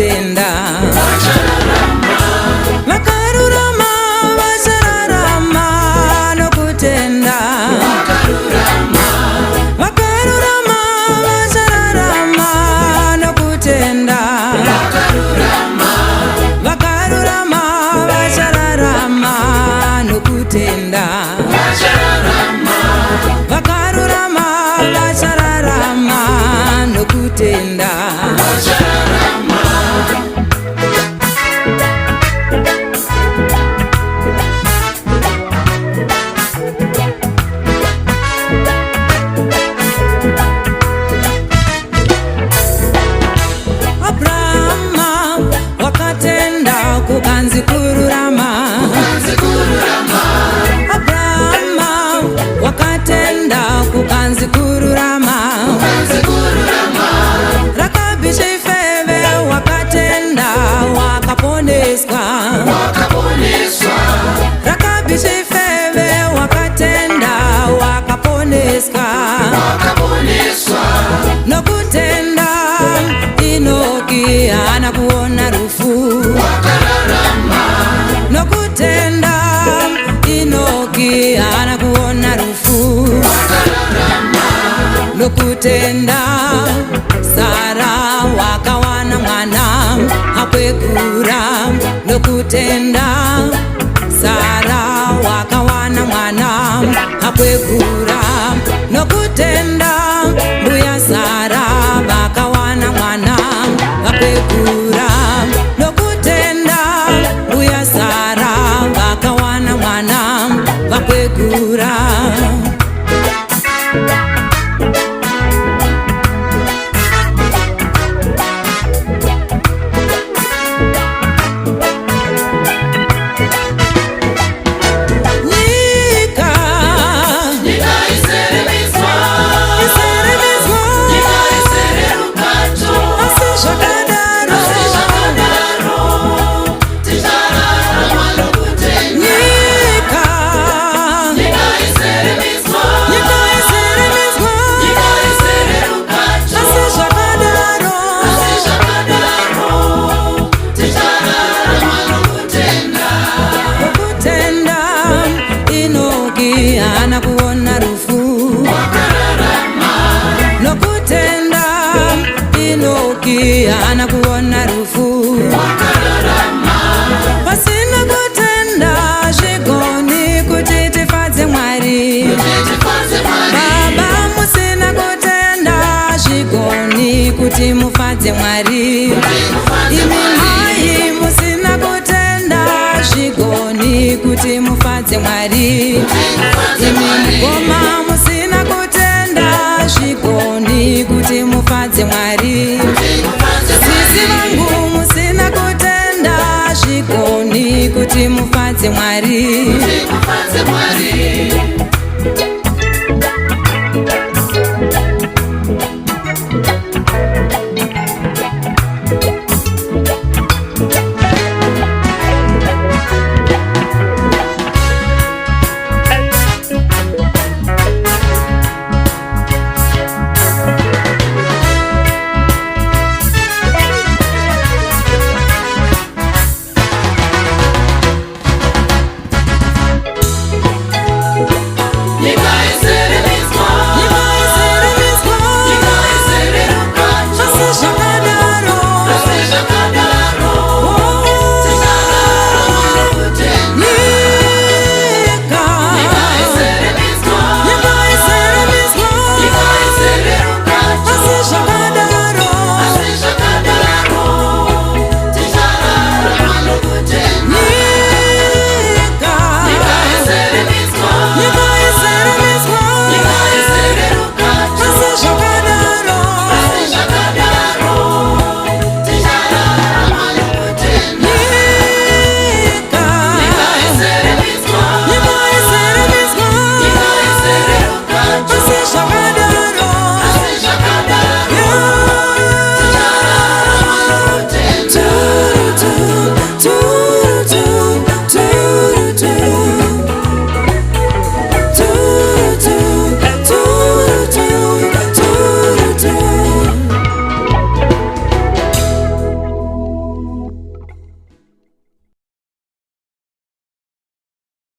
nokutenda. Vakarurama vachararama nokutenda. Vakarurama vachararama nokutenda. Vakarurama vachararama nokutenda. Vakarurama vachararama nokutenda. Abrahama wakatenda kukanzi kururama. Abrahama wakatenda kukanzi kururama. Rakabishifeve wakatenda wakaponeswa. Rakabishifeve wakatenda wakaponeswa. Nokutenda Enoki anakuona rufu. Nokutenda Enoki anakuona rufu. Nokutenda Sara wakawana mwana akwekura. Nokutenda Sara wakawana mwana akwekura. Nokutenda mbuya Sara wakawana mwana akwekura. Nokutenda mbuya Sara wakawana mwana akwekura. Anakuona rufu. Nokutenda Enoki anakuona rufu. Pasina kutenda shigoni kuti tifadze Mwari. Baba musina kutenda shigoni kuti mufadze Mwari. Imi mai musina kutenda shigoni kuti mufadze Mwari. Imi mukoma musina kutenda shigoni kuti mufadze Mwari. Sisi vangu musina kutenda shigoni kuti mufadze Mwari.